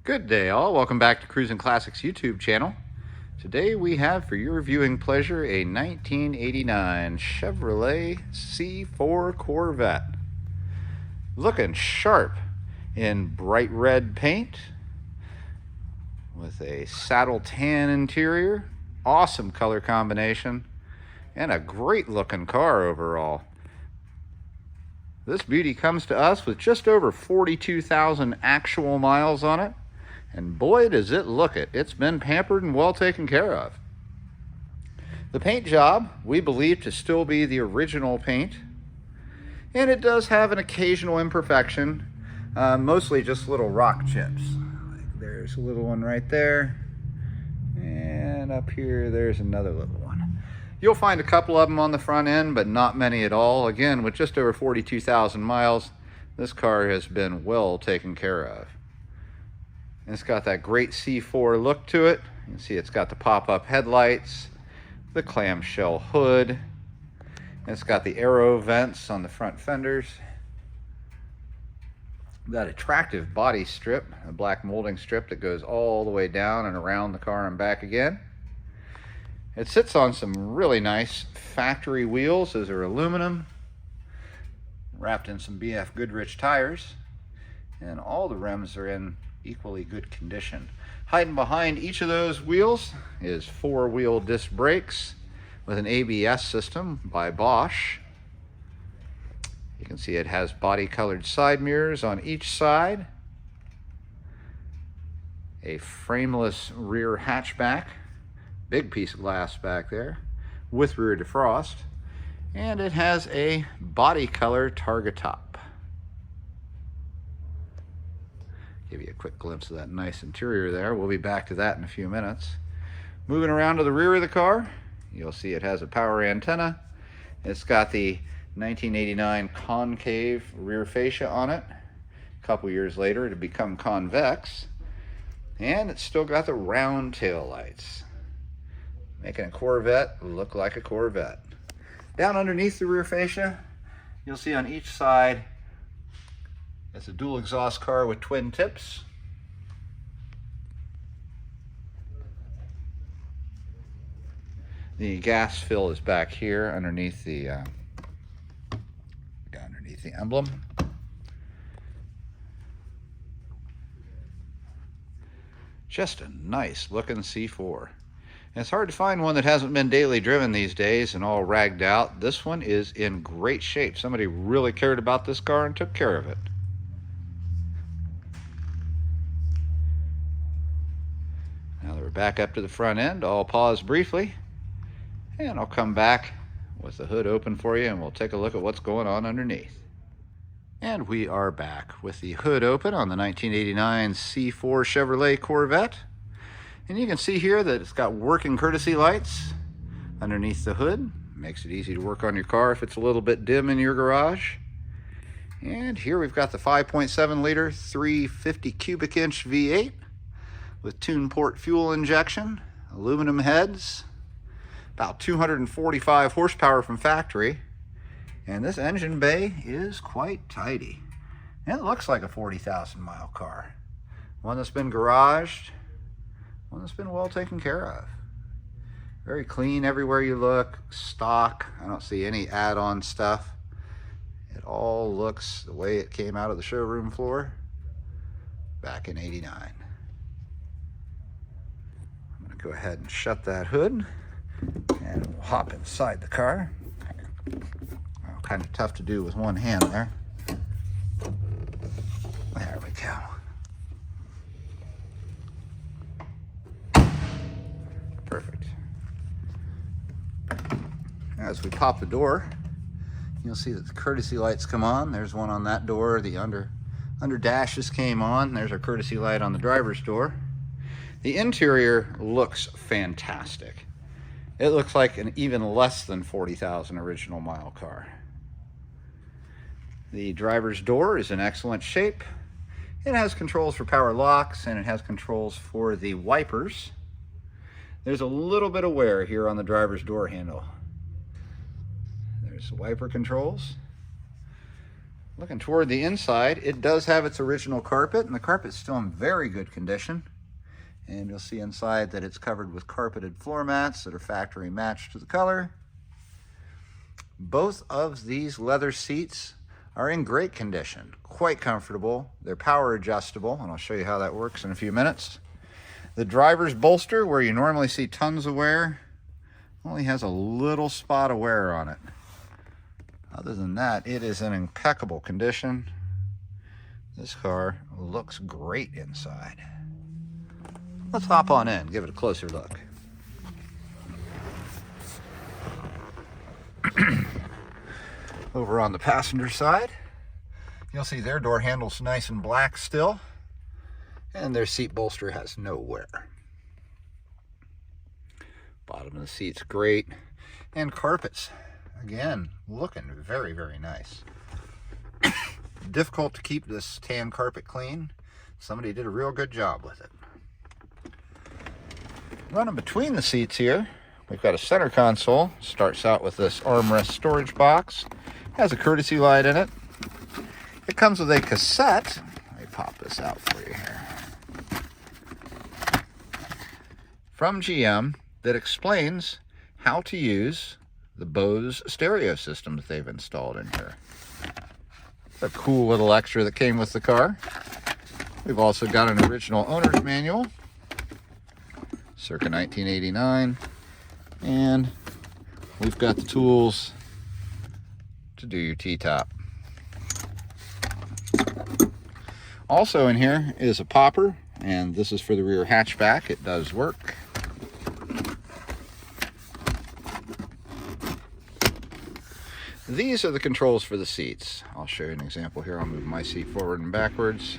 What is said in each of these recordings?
Good day all, welcome back to Cruisin Classics YouTube channel. Today we have for your viewing pleasure a 1989 Chevrolet C4 Corvette. Looking sharp in bright red paint with a saddle tan interior, awesome color combination, and a great looking car overall. This beauty comes to us with just over 42,000 actual miles on it. And boy, does it look it. It's been pampered and well taken care of. The paint job, we believe to still be the original paint. And it does have an occasional imperfection, mostly just little rock chips. Like there's a little one right there. And up here, there's another little one. You'll find a couple of them on the front end, but not many at all. Again, with just over 42,000 miles, this car has been well taken care of. And it's got that great C4 look to it. You can see it's got the pop-up headlights, the clamshell hood, and it's got the aero vents on the front fenders. That attractive body strip, a black molding strip that goes all the way down and around the car and back again. It sits on some really nice factory wheels. Those are aluminum, wrapped in some BF Goodrich tires, and all the rims are in equally good condition. Hiding behind each of those wheels is four-wheel disc brakes with an ABS system by Bosch. You can see it has body-colored side mirrors on each side, a frameless rear hatchback, big piece of glass back there with rear defrost, and it has a body color targa top. Give you a quick glimpse of that nice interior there. We'll be back to that in a few minutes. Moving around to the rear of the car, you'll see it has a power antenna. It's got the 1989 concave rear fascia on it. A couple years later, it'll become convex. And it's still got the round tail lights, making a Corvette look like a Corvette. Down underneath the rear fascia, you'll see on each side it's a dual exhaust car with twin tips. The gas fill is back here underneath the emblem. Just a nice looking C4. And it's hard to find one that hasn't been daily driven these days and all ragged out. This one is in great shape. Somebody really cared about this car and took care of it. Now that we're back up to the front end, I'll pause briefly and I'll come back with the hood open for you and we'll take a look at what's going on underneath. And we are back with the hood open on the 1989 C4 Chevrolet Corvette. And you can see here that it's got working courtesy lights underneath the hood. Makes it easy to work on your car if it's a little bit dim in your garage. And here we've got the 5.7 liter 350 cubic inch V8 with tune port fuel injection, aluminum heads, about 245 horsepower from factory, and this engine bay is quite tidy. And it looks like a 40,000 mile car. One that's been garaged, one that's been well taken care of. Very clean everywhere you look, stock. I don't see any add-on stuff. It all looks the way it came out of the showroom floor back in '89. Go ahead and shut that hood and we'll hop inside the car. Well, kind of tough to do with one hand there. There we go. Perfect. As we pop the door, you'll see that the courtesy lights come on. There's one on that door. The under dashes came on. There's our courtesy light on the driver's door. The interior looks fantastic. It looks like an even less than 40,000 original mile car. The driver's door is in excellent shape. It has controls for power locks and it has controls for the wipers. There's a little bit of wear here on the driver's door handle. There's the wiper controls. Looking toward the inside, it does have its original carpet, and the carpet's still in very good condition. And you'll see inside that it's covered with carpeted floor mats that are factory matched to the color. Both of these leather seats are in great condition, quite comfortable. They're power adjustable, and I'll show you how that works in a few minutes. The driver's bolster, where you normally see tons of wear, only has a little spot of wear on it. Other than that, it is in impeccable condition. This car looks great inside. Let's hop on in, give it a closer look. Over on the passenger side, you'll see their door handle's nice and black still, and their seat bolster has no wear. Bottom of the seat's great, and carpets, again, looking very, very nice. Difficult to keep this tan carpet clean. Somebody did a real good job with it. Running between the seats here, we've got a center console. Starts out with this armrest storage box. Has a courtesy light in it. It comes with a cassette. Let me pop this out for you here. From GM that explains how to use the Bose stereo system that they've installed in here. A cool little extra that came with the car. We've also got an original owner's manual, circa 1989, and we've got the tools to do your T-top. Also in here is a popper, and this is for the rear hatchback. It does work. These are the controls for the seats. I'll show you an example here. I'll move my seat forward and backwards,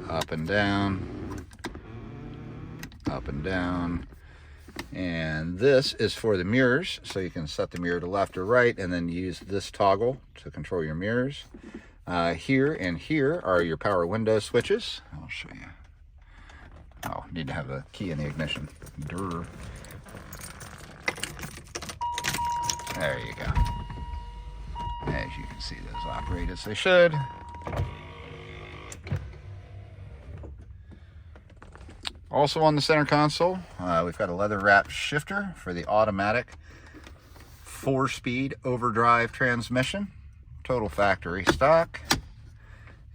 up and down, up and down. And this is for the mirrors, so you can set the mirror to left or right and then use this toggle to control your mirrors. Here and here are your power window switches. I'll show you. Oh, need to have the key in the ignition. Durr. There you go. As you can see, those operate as they should. Also on the center console, we've got a leather-wrapped shifter for the automatic 4-speed overdrive transmission. Total factory stock.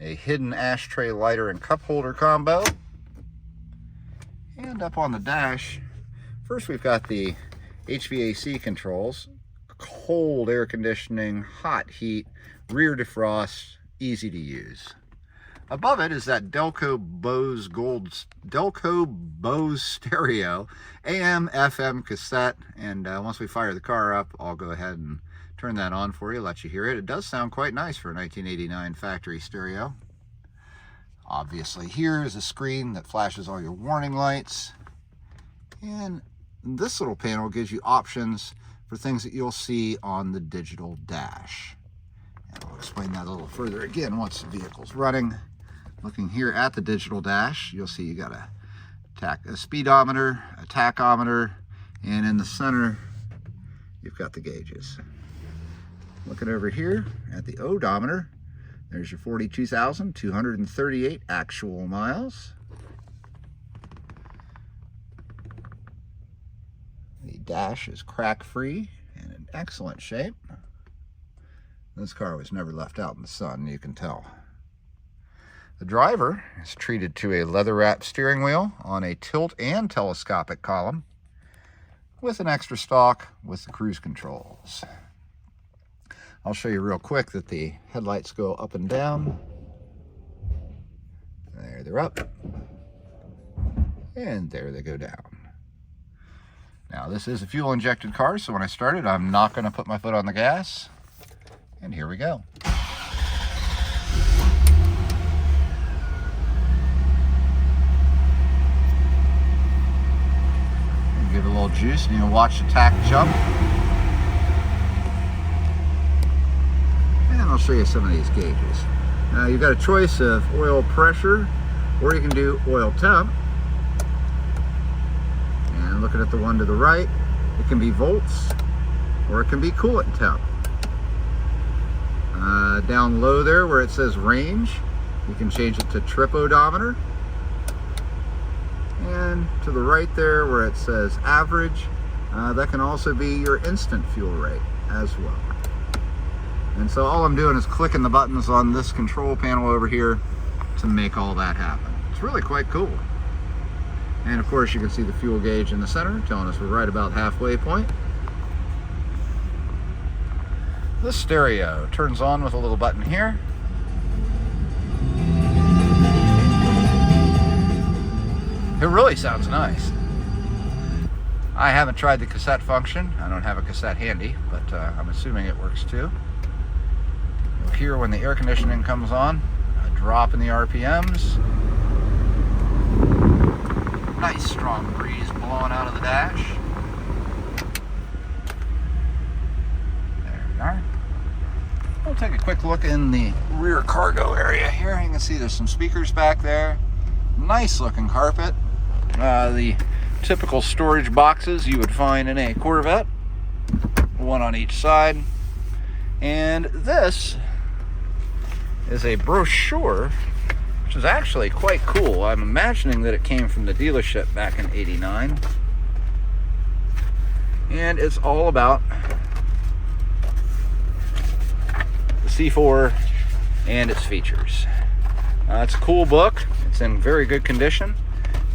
A hidden ashtray lighter and cup holder combo. And up on the dash, first we've got the HVAC controls. Cold air conditioning, hot heat, rear defrost, easy to use. Above it is that Delco Bose stereo, AM, FM cassette, and once we fire the car up, I'll go ahead and turn that on for you, let you hear it. It does sound quite nice for a 1989 factory stereo. Obviously here is a screen that flashes all your warning lights, and this little panel gives you options for things that you'll see on the digital dash. And I'll explain that a little further again once the vehicle's running. Looking here at the digital dash, you'll see you got a speedometer, a tachometer, and in the center, you've got the gauges. Looking over here at the odometer, there's your 42,238 actual miles. The dash is crack-free and in excellent shape. This car was never left out in the sun, you can tell. The driver is treated to a leather-wrapped steering wheel on a tilt and telescopic column with an extra stalk with the cruise controls. I'll show you real quick that the headlights go up and down. There they're up. And there they go down. Now this is a fuel-injected car, so when I start it, I'm not going to put my foot on the gas. And here we go. Give it a little juice and you'll watch the tack jump. And I'll show you some of these gauges. Now you've got a choice of oil pressure, or you can do oil temp. And looking at the one to the right, it can be volts or it can be coolant temp. Down low there where it says range, you can change it to trip odometer. And to the right there where it says average, that can also be your instant fuel rate as well. And so all I'm doing is clicking the buttons on this control panel over here to make all that happen. It's really quite cool. And of course you can see the fuel gauge in the center telling us we're right about halfway point. The stereo turns on with a little button here. It really sounds nice. I haven't tried the cassette function. I don't have a cassette handy, but I'm assuming it works too. You'll hear when the air conditioning comes on, a drop in the RPMs. Nice strong breeze blowing out of the dash. There we are. We'll take a quick look in the rear cargo area here. You can see there's some speakers back there. Nice looking carpet. The typical storage boxes you would find in a Corvette. One on each side. And this is a brochure, which is actually quite cool. I'm imagining that it came from the dealership back in '89. And it's all about the C4 and its features. It's a cool book. It's in very good condition.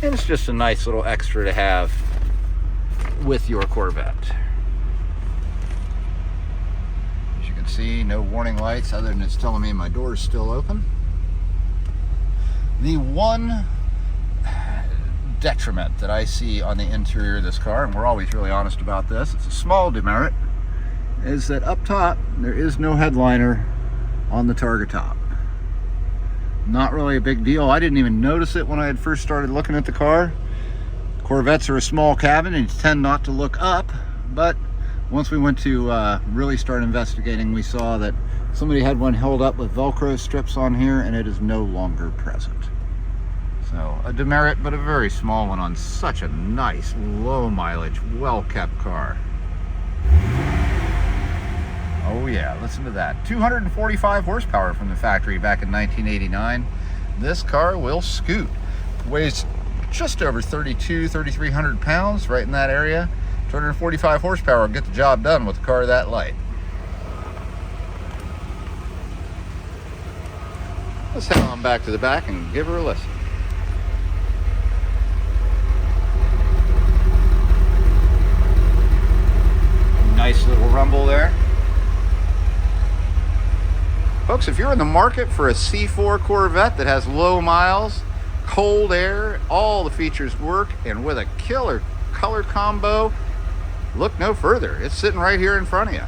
And it's just a nice little extra to have with your Corvette. As you can see, no warning lights other than it's telling me my door is still open. The one detriment that I see on the interior of this car, and we're always really honest about this, it's a small demerit, is that up top there is no headliner on the targa top. Not really a big deal. I didn't even notice it when I had first started looking at the car. Corvettes are a small cabin and you tend not to look up, but once we went to really start investigating, we saw that somebody had one held up with Velcro strips on here and it is no longer present. So a demerit, but a very small one on such a nice, low mileage, well-kept car. Oh yeah, listen to that. 245 horsepower from the factory back in 1989. This car will scoot. Weighs just over 3,300 pounds, right in that area. 245 horsepower will get the job done with a car that light. Let's head on back to the back and give her a listen. Nice little rumble there. Folks, if you're in the market for a C4 Corvette that has low miles, cold air, all the features work, and with a killer color combo, look no further. It's sitting right here in front of you.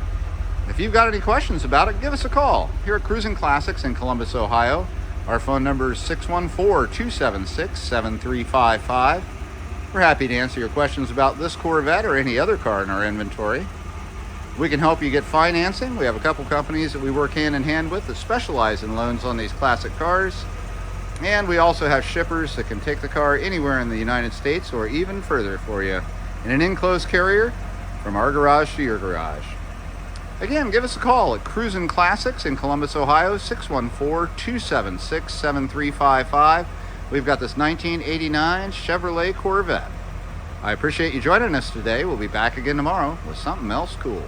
If you've got any questions about it, give us a call. Here at Cruisin Classics in Columbus, Ohio. Our phone number is 614-276-7355. We're happy to answer your questions about this Corvette or any other car in our inventory. We can help you get financing. We have a couple companies that we work hand in hand with that specialize in loans on these classic cars. And we also have shippers that can take the car anywhere in the United States or even further for you in an enclosed carrier from our garage to your garage. Again, give us a call at Cruisin Classics in Columbus, Ohio, 614-276-7355. We've got this 1989 Chevrolet Corvette. I appreciate you joining us today. We'll be back again tomorrow with something else cool.